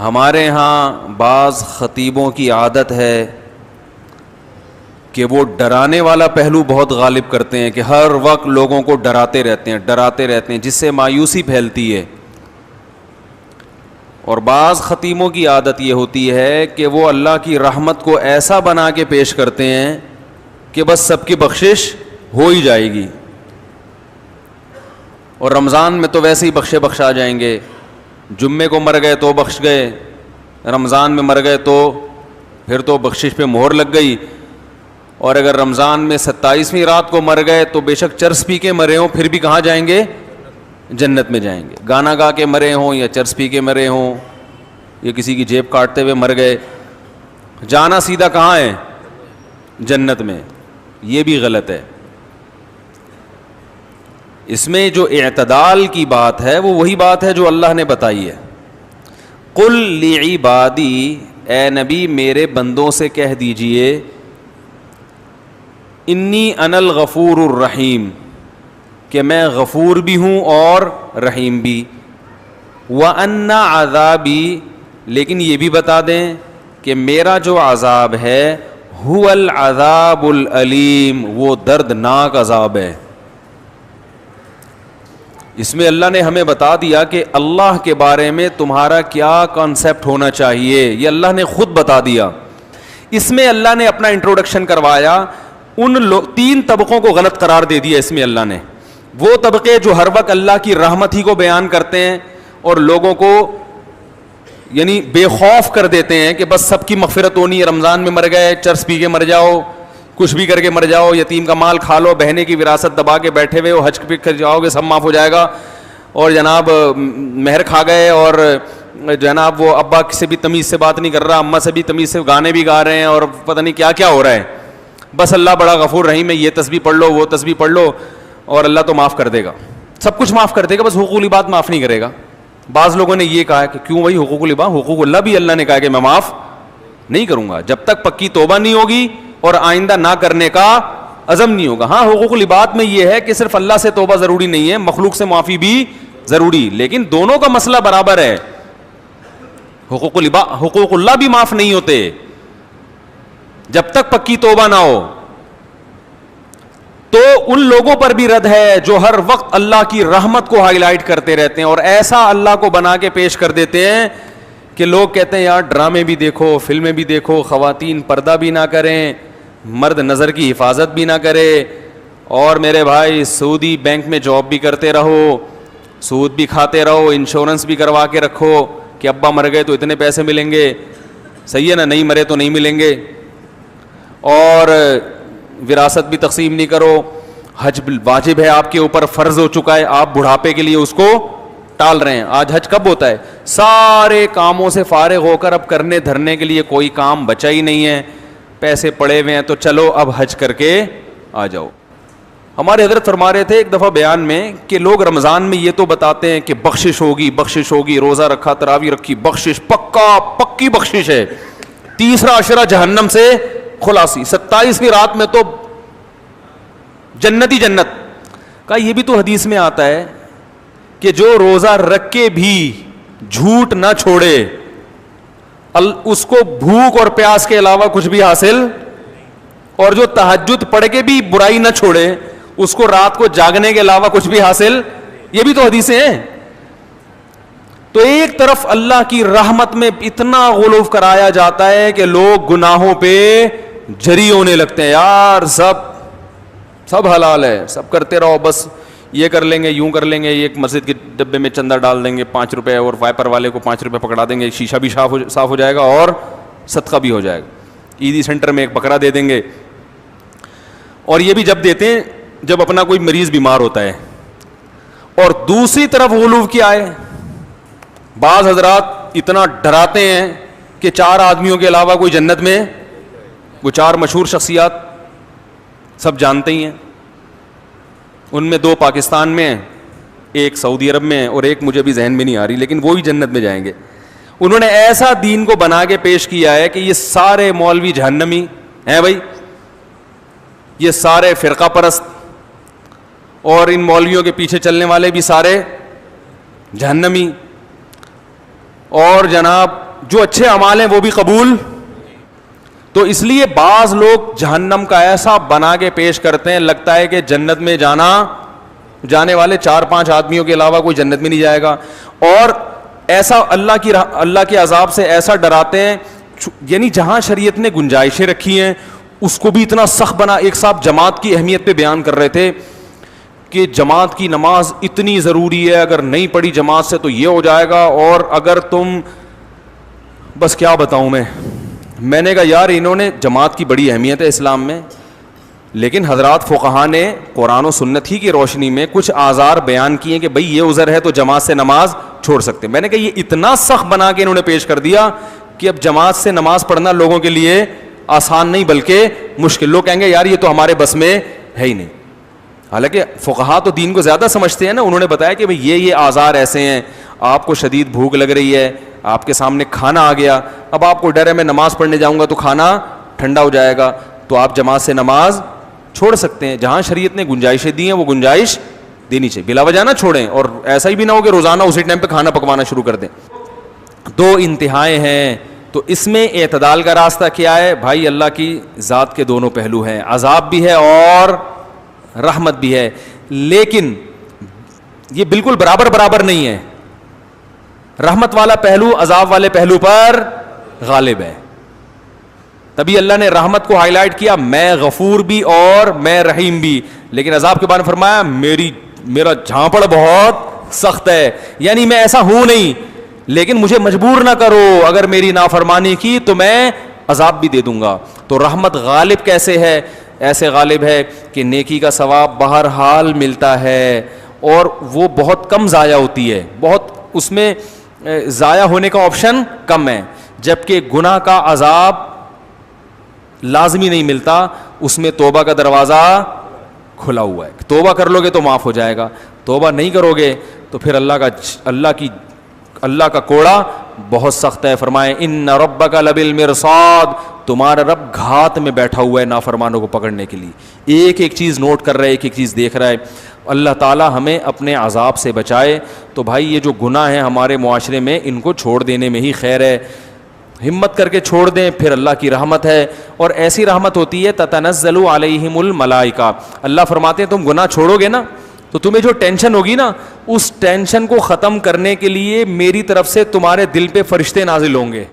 ہمارے ہاں بعض خطیبوں کی عادت ہے کہ وہ ڈرانے والا پہلو بہت غالب کرتے ہیں کہ ہر وقت لوگوں کو ڈراتے رہتے ہیں جس سے مایوسی پھیلتی ہے. اور بعض خطیبوں کی عادت یہ ہوتی ہے کہ وہ اللہ کی رحمت کو ایسا بنا کے پیش کرتے ہیں کہ بس سب کی بخشش ہو ہی جائے گی, اور رمضان میں تو ویسے ہی بخشا جائیں گے. جمعے کو مر گئے تو بخش گئے, رمضان میں مر گئے تو پھر تو بخشش پہ مہر لگ گئی. اور اگر رمضان میں 27ویں رات کو مر گئے تو بے شک چرس پی کے مرے ہوں پھر بھی کہاں جائیں گے؟ جنت میں جائیں گے. گانا گا کے مرے ہوں یا چرس پی کے مرے ہوں یا کسی کی جیب کاٹتے ہوئے مر گئے, جانا سیدھا کہاں ہے؟ جنت میں. یہ بھی غلط ہے. اس میں جو اعتدال کی بات ہے وہ وہی بات ہے جو اللہ نے بتائی ہے. قل لعبادی, اے نبی میرے بندوں سے کہہ دیجئے, انی انا الغفور الرحیم, کہ میں غفور بھی ہوں اور رحیم بھی. وَأَنَّ عَذَابِي, لیکن یہ بھی بتا دیں کہ میرا جو عذاب ہے هُوَ الْعَذَابُ الْأَلِيمُ, وہ دردناک عذاب ہے. اس میں اللہ نے ہمیں بتا دیا کہ اللہ کے بارے میں تمہارا کیا کانسیپٹ ہونا چاہیے, یہ اللہ نے خود بتا دیا. اس میں اللہ نے اپنا انٹروڈکشن کروایا, ان 3 طبقوں کو غلط قرار دے دیا. اس میں اللہ نے وہ طبقے جو ہر وقت اللہ کی رحمت ہی کو بیان کرتے ہیں اور لوگوں کو یعنی بے خوف کر دیتے ہیں کہ بس سب کی مغفرت ہونی ہے, رمضان میں مر گئے چرس پی کے مر جاؤ, کچھ بھی کر کے مر جاؤ, یتیم کا مال کھا لو, بہنے کی وراثت دبا کے بیٹھے ہوئے ہو, حج پہ کر جاؤ گے سب معاف ہو جائے گا, اور جناب مہر کھا گئے اور جناب وہ ابا سے بھی تمیز سے بات نہیں کر رہا, اماں سے بھی تمیز سے گانے بھی گا رہے ہیں اور پتہ نہیں کیا کیا ہو رہا ہے. بس اللہ بڑا غفور رحیم ہے, یہ تسبیح پڑھ لو وہ تسبیح پڑھ لو اور اللہ تو معاف کر دے گا, سب کچھ معاف کر دے گا, بس حقوق العباد معاف نہیں کرے گا. بعض لوگوں نے یہ کہا کہ کیوں بھائی حقوق العباد, حقوق اللہ بھی اللہ نے کہا کہ میں معاف نہیں کروں گا جب تک پکی توبہ نہیں ہوگی اور آئندہ نہ کرنے کا عزم نہیں ہوگا. ہاں حقوق العباد میں یہ ہے کہ صرف اللہ سے توبہ ضروری نہیں ہے, مخلوق سے معافی بھی ضروری, لیکن دونوں کا مسئلہ برابر ہے. حقوق اللہ بھی معاف نہیں ہوتے جب تک پکی توبہ نہ ہو. تو ان لوگوں پر بھی رد ہے جو ہر وقت اللہ کی رحمت کو ہائی لائٹ کرتے رہتے ہیں اور ایسا اللہ کو بنا کے پیش کر دیتے ہیں کہ لوگ کہتے ہیں یار ڈرامے بھی دیکھو, فلمیں بھی دیکھو, خواتین پردہ بھی نہ کریں, مرد نظر کی حفاظت بھی نہ کرے, اور میرے بھائی سعودی بینک میں جاب بھی کرتے رہو, سود بھی کھاتے رہو, انشورنس بھی کروا کے رکھو کہ ابا مر گئے تو اتنے پیسے ملیں گے, صحیح ہے نا, نہیں مرے تو نہیں ملیں گے, اور وراثت بھی تقسیم نہیں کرو, حج واجب ہے آپ کے اوپر, فرض ہو چکا ہے, آپ بڑھاپے کے لیے اس کو ٹال رہے ہیں. آج حج کب ہوتا ہے؟ سارے کاموں سے فارغ ہو کر اب کرنے دھرنے کے لیے کوئی کام بچا ہی نہیں ہے, پیسے پڑے ہوئے ہیں تو چلو اب حج کر کے آ جاؤ. ہمارے حضرت فرما رہے تھے ایک دفعہ بیان میں کہ لوگ رمضان میں یہ تو بتاتے ہیں کہ بخشش ہوگی, روزہ رکھا, تراویح رکھی, بخشش پکی بخشش ہے, تیسرا عشرہ جہنم سے خلاصی, 27ویں رات میں تو جنت ہی جنت کا. یہ بھی تو حدیث میں آتا ہے کہ جو روزہ رکھ کے بھی جھوٹ نہ چھوڑے اس کو بھوک اور پیاس کے علاوہ کچھ بھی حاصل, اور جو تہجد پڑھ کے بھی برائی نہ چھوڑے اس کو رات کو جاگنے کے علاوہ کچھ بھی حاصل. یہ بھی تو حدیثیں ہیں. تو ایک طرف اللہ کی رحمت میں اتنا غلو کرایا جاتا ہے کہ لوگ گناہوں پہ جری ہونے لگتے ہیں, یار سب حلال ہے, سب کرتے رہو, بس یہ کر لیں گے, یوں کر لیں گے, ایک مسجد کے ڈبے میں چندہ ڈال دیں گے 5 روپے اور وائپر والے کو 5 روپے پکڑا دیں گے, شیشہ بھی صاف ہو جائے گا اور صدقہ بھی ہو جائے گا, عیدی سینٹر میں ایک بکرا دے دیں گے. اور یہ بھی جب دیتے ہیں جب اپنا کوئی مریض بیمار ہوتا ہے. اور دوسری طرف غلو کیا ہے, بعض حضرات اتنا ڈراتے ہیں کہ 4 آدمیوں کے علاوہ کوئی جنت میں, وہ 4 مشہور شخصیات سب جانتے ہی ہیں, ان میں 2 پاکستان میں ہیں, ایک سعودی عرب میں اور ایک مجھے بھی ذہن میں نہیں آ رہی, لیکن وہی جنت میں جائیں گے. انہوں نے ایسا دین کو بنا کے پیش کیا ہے کہ یہ سارے مولوی جہنمی ہیں بھائی, یہ سارے فرقہ پرست اور ان مولویوں کے پیچھے چلنے والے بھی سارے جہنمی, اور جناب جو اچھے اعمال ہیں وہ بھی قبول. تو اس لیے بعض لوگ جہنم کا ایسا بنا کے پیش کرتے ہیں, لگتا ہے کہ جنت میں جانے والے 4-5 آدمیوں کے علاوہ کوئی جنت میں نہیں جائے گا, اور ایسا اللہ کے عذاب سے ایسا ڈراتے ہیں. یعنی جہاں شریعت نے گنجائشیں رکھی ہیں اس کو بھی اتنا سخت بنا. ایک صاحب جماعت کی اہمیت پہ بیان کر رہے تھے کہ جماعت کی نماز اتنی ضروری ہے, اگر نہیں پڑھی جماعت سے تو یہ ہو جائے گا, اور اگر تم, بس کیا بتاؤں میں نے کہا یار انہوں نے, جماعت کی بڑی اہمیت ہے اسلام میں, لیکن حضرات فقہا نے قرآن و سنت ہی کی روشنی میں کچھ آزار بیان کیے کہ بھئی یہ عذر ہے تو جماعت سے نماز چھوڑ سکتے. میں نے کہا یہ اتنا سخت بنا کے انہوں نے پیش کر دیا کہ اب جماعت سے نماز پڑھنا لوگوں کے لیے آسان نہیں بلکہ مشکل. لوگ کہیں گے یار یہ تو ہمارے بس میں ہے ہی نہیں. حالانکہ فقہا تو دین کو زیادہ سمجھتے ہیں نا. انہوں نے بتایا کہ بھئی یہ آزار ایسے ہیں, آپ کو شدید بھوک لگ رہی ہے, آپ کے سامنے کھانا آ گیا, اب آپ کو ڈر ہے میں نماز پڑھنے جاؤں گا تو کھانا ٹھنڈا ہو جائے گا, تو آپ جماعت سے نماز چھوڑ سکتے ہیں. جہاں شریعت نے گنجائشیں دی ہیں وہ گنجائش دینی چاہیے, بلا وجہ نہ چھوڑیں, اور ایسا ہی بھی نہ ہو کہ روزانہ اسی ٹائم پہ کھانا پکوانا شروع کر دیں. 2 انتہائیں ہیں, تو اس میں اعتدال کا راستہ کیا ہے بھائی؟ اللہ کی ذات کے دونوں پہلو ہیں, عذاب بھی ہے اور رحمت بھی ہے, لیکن یہ بالکل برابر نہیں ہے. رحمت والا پہلو عذاب والے پہلو پر غالب ہے. تبھی اللہ نے رحمت کو ہائی لائٹ کیا, میں غفور بھی اور میں رحیم بھی, لیکن عذاب کے بارے میں فرمایا میرا جھانپڑ بہت سخت ہے. یعنی میں ایسا ہوں نہیں, لیکن مجھے مجبور نہ کرو, اگر میری نافرمانی کی تو میں عذاب بھی دے دوں گا. تو رحمت غالب کیسے ہے؟ ایسے غالب ہے کہ نیکی کا ثواب بہرحال ملتا ہے, اور وہ بہت کم ضائع ہوتی ہے, بہت اس میں ضائع ہونے کا آپشن کم ہے. جبکہ گناہ کا عذاب لازمی نہیں ملتا, اس میں توبہ کا دروازہ کھلا ہوا ہے. توبہ کر لو گے تو معاف ہو جائے گا, توبہ نہیں کرو گے تو پھر اللہ کا کوڑا بہت سخت ہے. فرمائے ان ربک لبالمرصاد, تمہارا رب گھات میں بیٹھا ہوا ہے نافرمانوں کو پکڑنے کے لیے. ایک ایک چیز نوٹ کر رہا ہے, ایک ایک چیز دیکھ رہا ہے. اللہ تعالی ہمیں اپنے عذاب سے بچائے. تو بھائی یہ جو گناہ ہیں ہمارے معاشرے میں, ان کو چھوڑ دینے میں ہی خیر ہے. ہمت کر کے چھوڑ دیں, پھر اللہ کی رحمت ہے, اور ایسی رحمت ہوتی ہے تتنزل علیہم الملائکہ. اللہ فرماتے ہیں تم گناہ چھوڑو گے نا تو تمہیں جو ٹینشن ہوگی نا, اس ٹینشن کو ختم کرنے کے لیے میری طرف سے تمہارے دل پہ فرشتے نازل ہوں گے.